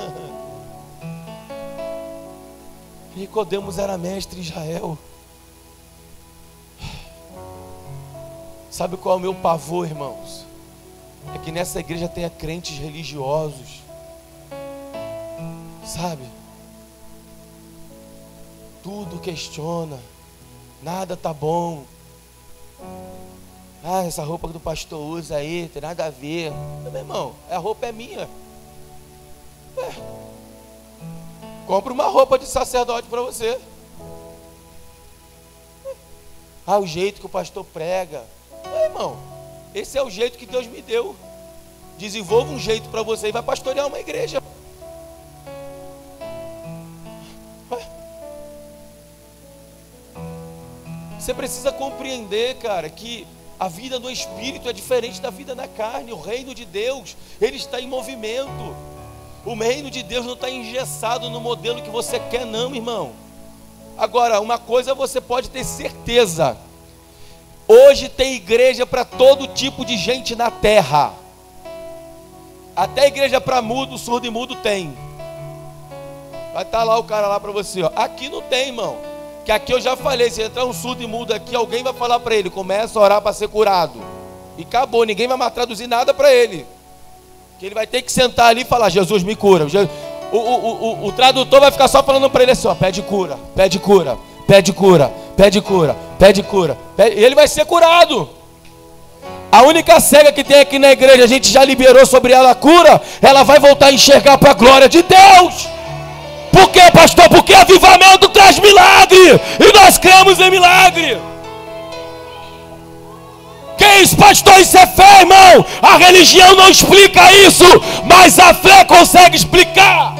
Nicodemos era mestre em Israel. Sabe qual é o meu pavor, irmãos? É que nessa igreja tenha crentes religiosos, sabe? Tudo questiona, nada tá bom. Ah, essa roupa que do pastor usa aí, tem nada a ver. Meu irmão, a roupa é minha. Compra uma roupa de sacerdote para você. Ah, o jeito que o pastor prega. Meu irmão, esse é o jeito que Deus me deu. Desenvolva um jeito para você e vai pastorear uma igreja. Você precisa compreender, cara, que a vida no Espírito é diferente da vida na carne. O reino de Deus, ele está em movimento. O reino de Deus não está engessado no modelo que você quer, não, irmão. Agora, uma coisa você pode ter certeza: hoje tem igreja para todo tipo de gente na terra. Até igreja para mudo, surdo e mudo tem. Vai estar lá o cara lá para você, ó. Aqui não tem, irmão. Que aqui eu já falei, se entrar um surdo e mudo aqui, alguém vai falar para ele: começa a orar para ser curado. E acabou, ninguém vai mais traduzir nada para ele. Que ele vai ter que sentar ali e falar: Jesus me cura. O tradutor vai ficar só falando para ele assim: ó, pede cura, pede cura, pede cura, pede cura, pede cura. E ele vai ser curado. A única cega que tem aqui na igreja, a gente já liberou sobre ela a cura. Ela vai voltar a enxergar para a glória de Deus. Por quê, pastor? Porque avivamento traz milagre, e nós cremos em milagre. Que isso, pastor? Isso é fé, irmão. A religião não explica isso, mas a fé consegue explicar.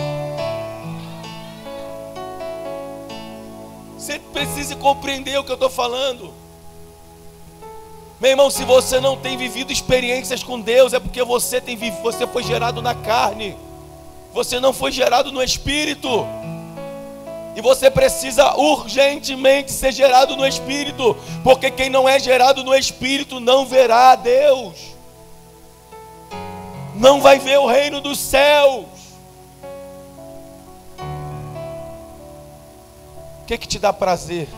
Você precisa compreender o que eu estou falando. Meu irmão, se você não tem vivido experiências com Deus, é porque você foi gerado na carne. Você não foi gerado no Espírito. E você precisa urgentemente ser gerado no Espírito, porque quem não é gerado no Espírito não verá a Deus, não vai ver o reino dos céus. O que te dá prazer?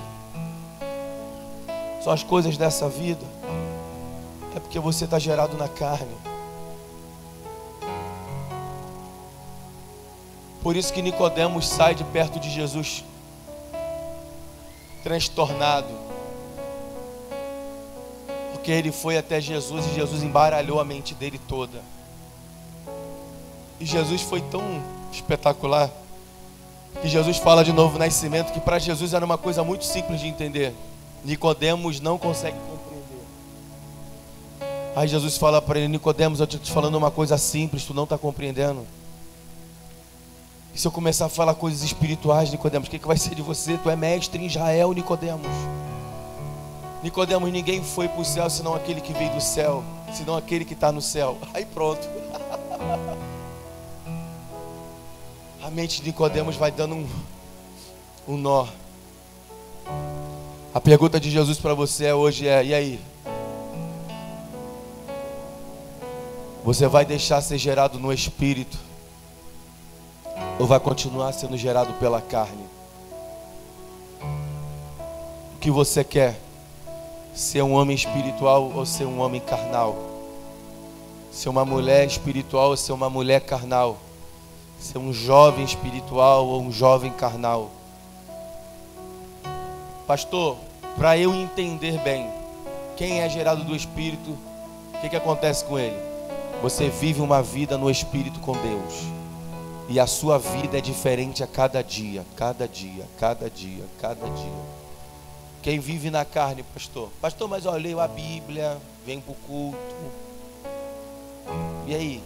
São as coisas dessa vida? É porque você está gerado na carne. Por isso que Nicodemos sai de perto de Jesus transtornado, porque ele foi até Jesus e Jesus embaralhou a mente dele toda. E Jesus foi tão espetacular que Jesus fala de novo nascimento, que para Jesus era uma coisa muito simples de entender. Nicodemos não consegue compreender. Aí Jesus fala para ele: Nicodemos, eu estou te falando uma coisa simples, tu não está compreendendo. E se eu começar a falar coisas espirituais, Nicodemos, o que vai ser de você? Tu é mestre em Israel, Nicodemos. Nicodemos, ninguém foi para o céu senão aquele que veio do céu, senão aquele que está no céu. Aí pronto. A mente de Nicodemos vai dando um nó. A pergunta de Jesus para você hoje é: e aí? Você vai deixar ser gerado no Espírito? Ou vai continuar sendo gerado pela carne? O que você quer? Ser um homem espiritual ou ser um homem carnal? Ser uma mulher espiritual ou ser uma mulher carnal? Ser um jovem espiritual ou um jovem carnal? Pastor, para eu entender bem quem é gerado do Espírito, o que acontece com ele? Você vive uma vida no Espírito com Deus. E a sua vida é diferente a cada dia, cada dia, cada dia, cada dia. Quem vive na carne, pastor? Pastor, mas eu leio a Bíblia, venho para o culto. E aí?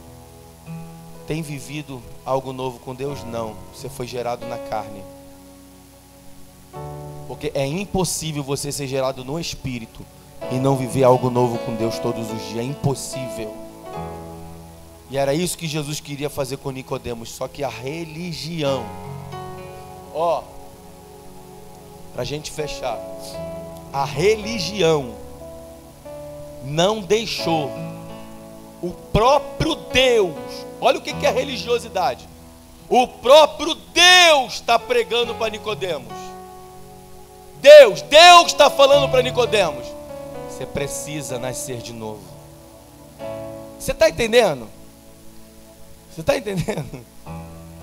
Tem vivido algo novo com Deus? Não. Você foi gerado na carne. Porque é impossível você ser gerado no Espírito e não viver algo novo com Deus todos os dias. É impossível. E era isso que Jesus queria fazer com Nicodemos. Só que a religião, para a gente fechar, a religião não deixou o próprio Deus. Olha o que é religiosidade. O próprio Deus está pregando para Nicodemos. Deus está falando para Nicodemos: você precisa nascer de novo. Você está entendendo? Você está entendendo?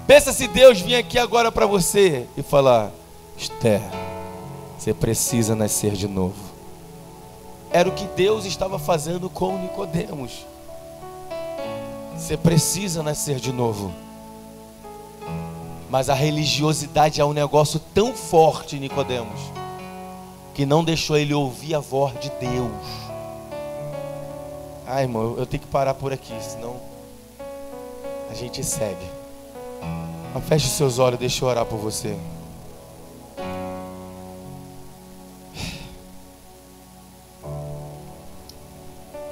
Pensa se Deus vinha aqui agora para você e falar: Esther, você precisa nascer de novo. Era o que Deus estava fazendo com Nicodemos. Você precisa nascer de novo. Mas a religiosidade é um negócio tão forte, Nicodemos, que não deixou ele ouvir a voz de Deus. Ai, irmão, eu tenho que parar por aqui, senão a gente segue. Mas feche os seus olhos, deixa eu orar por você.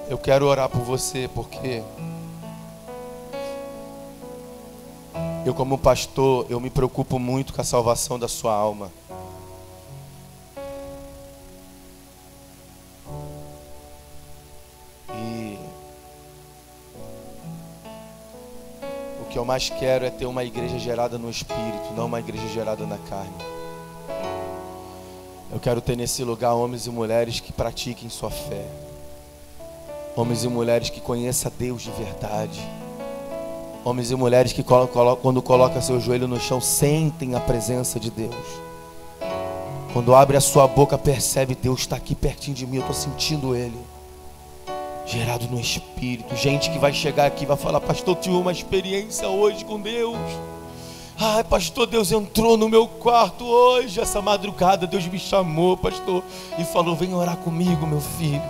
Eu quero orar por você porque eu, como pastor, eu me preocupo muito com a salvação da sua alma. E o que eu mais quero é ter uma igreja gerada no Espírito, não uma igreja gerada na carne. Eu quero ter nesse lugar homens e mulheres que pratiquem sua fé. Homens e mulheres que conheçam Deus de verdade. Homens e mulheres que quando colocam seu joelho no chão, sentem a presença de Deus. Quando abre a sua boca, percebe: Deus está aqui pertinho de mim, eu estou sentindo Ele. Gerado no Espírito. Gente que vai chegar aqui e vai falar: pastor, eu tive uma experiência hoje com Deus. Ai, pastor, Deus entrou no meu quarto hoje, essa madrugada. Deus me chamou, pastor, e falou: vem orar comigo, meu filho.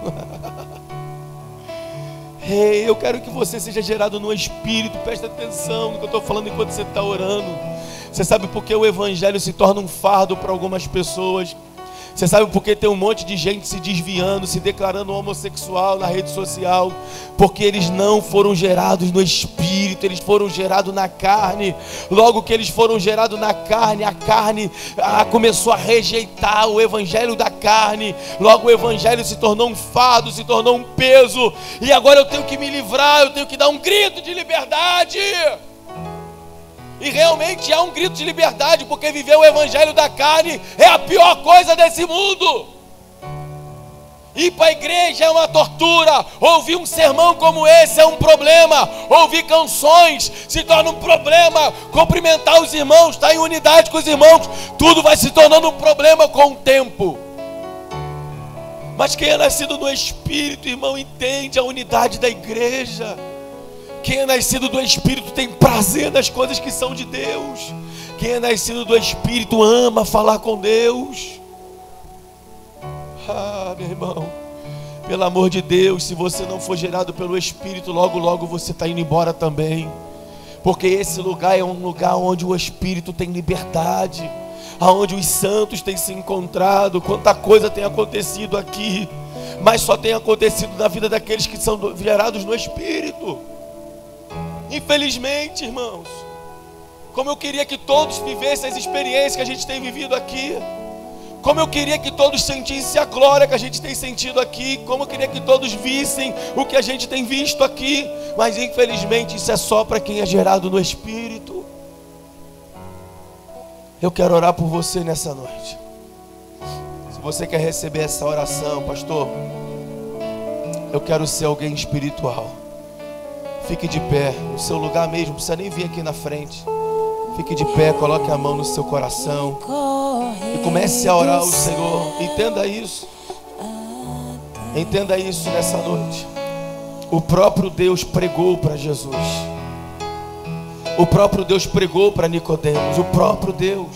Ei, eu quero que você seja gerado no Espírito. Presta atenção no que eu estou falando enquanto você está orando. Você sabe por que o Evangelho se torna um fardo para algumas pessoas? Você sabe por que tem um monte de gente se desviando, se declarando homossexual na rede social? Porque eles não foram gerados no Espírito, eles foram gerados na carne. Logo que eles foram gerados na carne, a carne começou a rejeitar o Evangelho da carne. Logo o Evangelho se tornou um fardo, se tornou um peso. E agora eu tenho que me livrar, eu tenho que dar um grito de liberdade. E realmente há um grito de liberdade, porque viver o Evangelho da carne é a pior coisa desse mundo. Ir para a igreja é uma tortura. Ouvir um sermão como esse é um problema. Ouvir canções se torna um problema. Cumprimentar os irmãos, estar em unidade com os irmãos, tudo vai se tornando um problema com o tempo. Mas quem é nascido no Espírito, irmão, entende a unidade da igreja. Quem é nascido do Espírito tem prazer nas coisas que são de Deus. Quem é nascido do Espírito ama falar com Deus. Ah, meu irmão, pelo amor de Deus, se você não for gerado pelo Espírito, logo logo você está indo embora também. porque esse lugar é um lugar onde o Espírito tem liberdade, aonde os santos têm se encontrado. Quanta coisa tem acontecido aqui, mas só tem acontecido na vida daqueles que são gerados no Espírito. Infelizmente, irmãos, como eu queria que todos vivessem as experiências que a gente tem vivido aqui, como eu queria que todos sentissem a glória que a gente tem sentido aqui, como eu queria que todos vissem o que a gente tem visto aqui, mas infelizmente isso é só para quem é gerado no Espírito. Eu quero orar por você nessa noite. Se você quer receber essa oração, pastor, eu quero ser alguém espiritual. Fique de pé, no seu lugar mesmo, não precisa nem vir aqui na frente. Fique de pé, coloque a mão no seu coração e comece a orar ao Senhor. Entenda isso. Entenda isso nessa noite. O próprio Deus pregou para Jesus. O próprio Deus pregou para Nicodemos. O próprio Deus.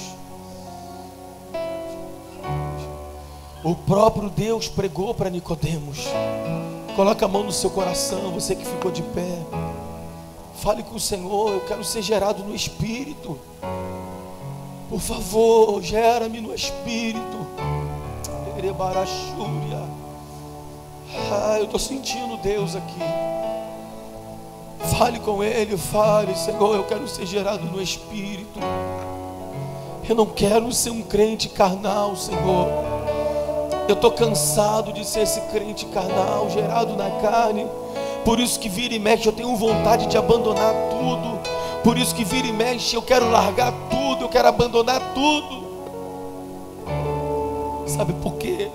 O próprio Deus pregou para Nicodemos. Coloque a mão no seu coração, você que ficou de pé. Fale com o Senhor, eu quero ser gerado no Espírito. Por favor, gera-me no Espírito. Eu estou sentindo Deus aqui. Fale com Ele, fale, Senhor, eu quero ser gerado no Espírito. Eu não quero ser um crente carnal, Senhor. Eu estou cansado de ser esse crente carnal, gerado na carne. Por isso que vira e mexe eu tenho vontade de abandonar tudo. Por isso que vira e mexe eu quero largar tudo, eu quero abandonar tudo. Sabe por quê?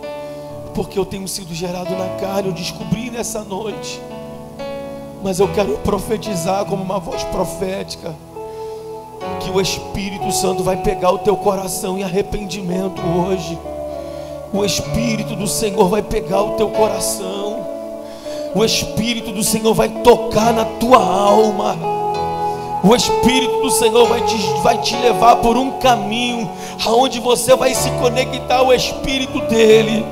Porque eu tenho sido gerado na carne, eu descobri nessa noite. Mas eu quero profetizar como uma voz profética, que o Espírito Santo vai pegar o teu coração em arrependimento hoje. O Espírito do Senhor vai pegar o teu coração. O Espírito do Senhor vai tocar na tua alma. O Espírito do Senhor vai te levar por um caminho aonde você vai se conectar ao Espírito dele.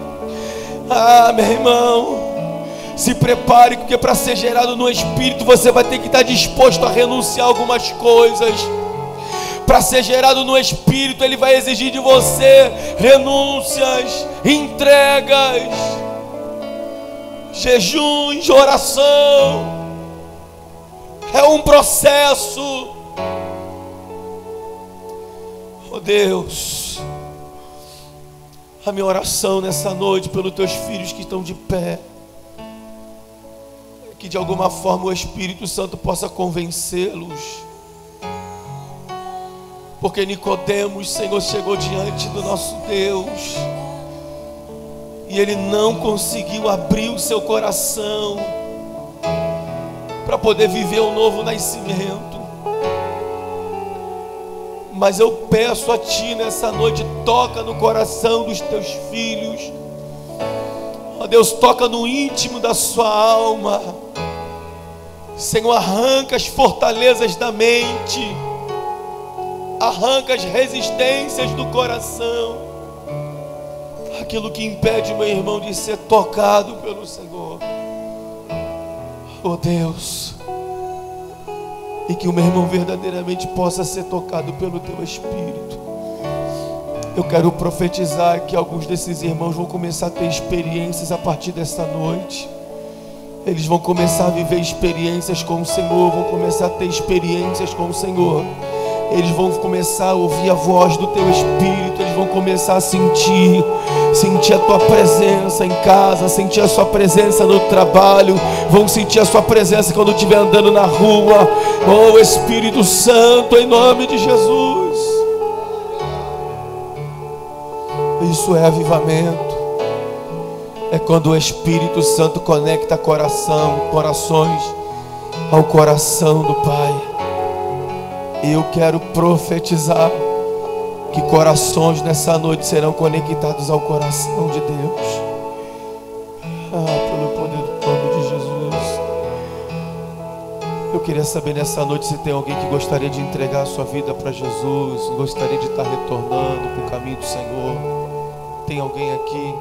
Ah, meu irmão, se prepare, porque para ser gerado no Espírito você vai ter que estar disposto a renunciar a algumas coisas. Para ser gerado no Espírito, Ele vai exigir de você renúncias, entregas, jejuns, oração. É um processo. Oh Deus, a minha oração nessa noite pelos teus filhos que estão de pé, é que de alguma forma o Espírito Santo possa convencê-los. Porque Nicodemos, Senhor, chegou diante do nosso Deus e ele não conseguiu abrir o seu coração para poder viver um novo nascimento. Mas eu peço a Ti nessa noite, toca no coração dos Teus filhos. Ó Deus, toca no íntimo da sua alma. Senhor, arranca as fortalezas da mente, arranca as resistências do coração, aquilo que impede o meu irmão de ser tocado pelo Senhor. Oh Deus, e que o meu irmão verdadeiramente possa ser tocado pelo Teu Espírito. Eu quero profetizar que alguns desses irmãos vão começar a ter experiências a partir desta noite. Eles vão começar a viver experiências com o Senhor, vão começar a ter experiências com o Senhor. Eles vão começar a ouvir a voz do Teu Espírito. Eles vão começar a sentir a Tua presença em casa, sentir a Sua presença no trabalho, vão sentir a Sua presença quando estiver andando na rua. Oh Espírito Santo, em nome de Jesus. Isso é avivamento. É quando o Espírito Santo conecta corações ao coração do Pai. Eu quero profetizar que corações nessa noite serão conectados ao coração de Deus. Pelo poder do nome de Jesus. Eu queria saber nessa noite se tem alguém que gostaria de entregar a sua vida para Jesus, gostaria de estar retornando para o caminho do Senhor. Tem alguém aqui?